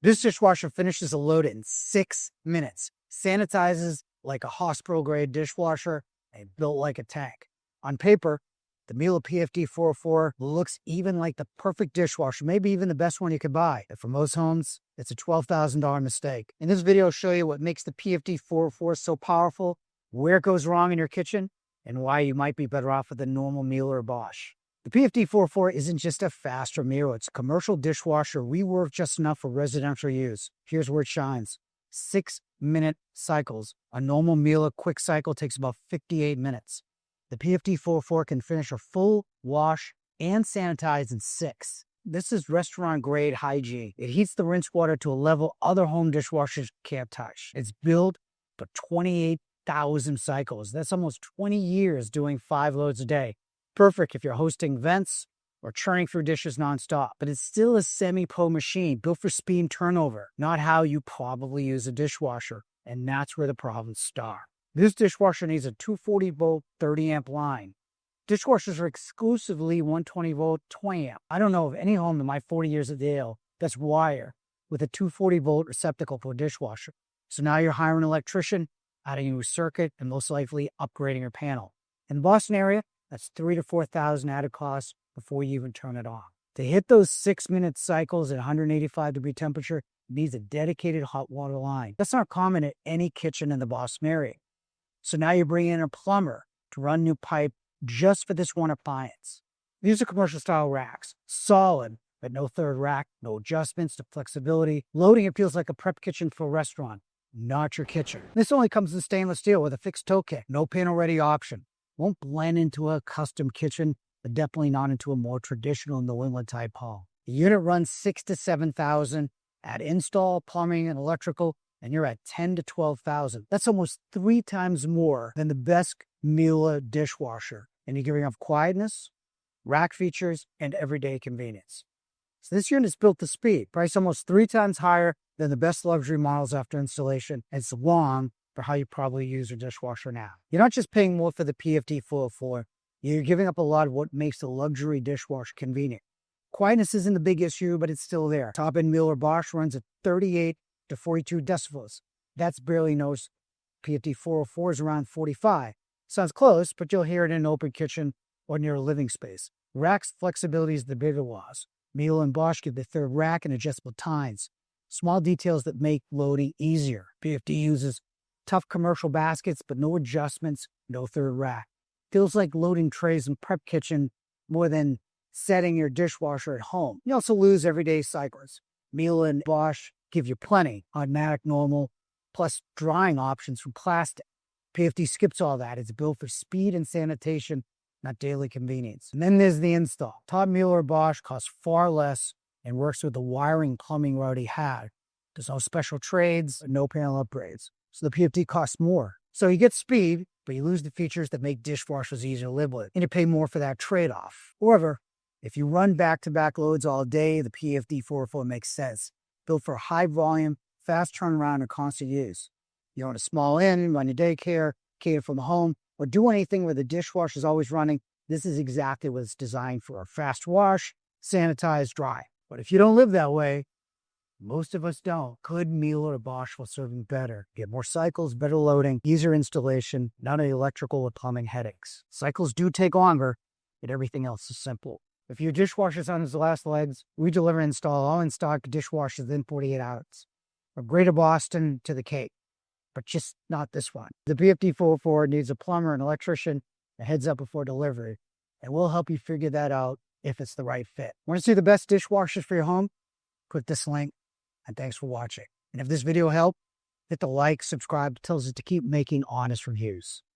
This dishwasher finishes a load in 6 minutes, sanitizes like a hospital-grade dishwasher, and built like a tank. On paper, the Miele PFD 404 looks even like the perfect dishwasher, maybe even the best one you could buy. But for most homes, it's a $12,000 mistake. In this video, I'll show you what makes the PFD 404 so powerful, where it goes wrong in your kitchen, and why you might be better off with a normal Miele or Bosch. The PFD 404 isn't just a fast or Miele, it's a commercial dishwasher reworked just enough for residential use. Here's where it shines. 6-minute cycles. A normal Miele quick cycle takes about 58 minutes. The PFD 404 can finish a full wash and sanitize in 6. This is restaurant-grade hygiene. It heats the rinse water to a level other home dishwashers can't touch. It's built for 28,000 cycles. That's almost 20 years doing 5 loads a day. Perfect if you're hosting events or churning through dishes nonstop. But it's still a semi-pro machine built for speed and turnover, not how you probably use a dishwasher. And that's where the problems start. This dishwasher needs a 240-volt, 30-amp line. Dishwashers are exclusively 120-volt, 20-amp. I don't know of any home in my 40 years of Dale that's wired with a 240-volt receptacle for a dishwasher. So now you're hiring an electrician, adding a new circuit, and most likely upgrading your panel. In the Boston area, that's $3,000 to $4,000 added costs before you even turn it on. To hit those 6-minute cycles at 185-degree temperature, it needs a dedicated hot water line. That's not common at any kitchen in the Boston area. So now you're bringing in a plumber to run new pipe just for this one appliance. These are commercial-style racks, solid, but no third rack, no adjustments, no flexibility. Loading it feels like a prep kitchen for a restaurant, not your kitchen. This only comes in stainless steel with a fixed toe kick, no panel-ready option. Won't blend into a custom kitchen, but definitely not into a more traditional New England type home. The unit runs $6,000 to $7,000. Add install, plumbing, and electrical, and you're at $10,000 to $12,000. That's almost 3 times more than the best Miele dishwasher. And you're giving up quietness, rack features, and everyday convenience. So this unit is built to speed, priced almost 3 times higher than the best luxury models after installation, and it's long for how you probably use your dishwasher now. You're not just paying more for the PFD 404, you're giving up a lot of what makes the luxury dishwasher convenient. Quietness isn't the big issue, but it's still there. Top-end Miele or Bosch runs at 38 to 42 decibels. That's barely noticeable. PFD 404 is around 45. Sounds close, but you'll hear it in an open kitchen or near a living space. Rack's flexibility is the bigger loss. Miele and Bosch give the third rack and adjustable tines. Small details that make loading easier. PFD uses tough commercial baskets, but no adjustments, no third rack. Feels like loading trays in prep kitchen more than setting your dishwasher at home. You also lose everyday cycles. Miele and Bosch give you plenty, automatic, normal, plus drying options from plastic. PFD skips all that. It's built for speed and sanitation, not daily convenience. And then there's the install. Top Miele or Bosch costs far less and works with the wiring plumbing we already had. There's no special trades, no panel upgrades. So the PFD costs more. So you get speed, but you lose the features that make dishwashers easier to live with. And you pay more for that trade-off. However, if you run back-to-back loads all day, the PFD 404 makes sense. Built for high volume, fast turnaround, and constant use. You own a small inn, run your daycare, cater from home, or do anything where the dishwasher is always running, this is exactly what it's designed for. A fast wash, sanitize, dry. But if you don't live that way, most of us don't. Good Miele or Bosch will serve you better. Get more cycles, better loading, easier installation, none of the electrical or plumbing headaches. Cycles do take longer, but everything else is simple. If your dishwasher's on its last legs, we deliver and install all in-stock dishwashers within 48 hours. From Greater Boston to the Cape, but just not this one. The PFD 404 needs a plumber, an electrician, a heads up before delivery, and we'll help you figure that out if it's the right fit. Want to see the best dishwashers for your home? Click this link. And thanks for watching. And if this video helped, hit the like, subscribe. It tells us to keep making honest reviews.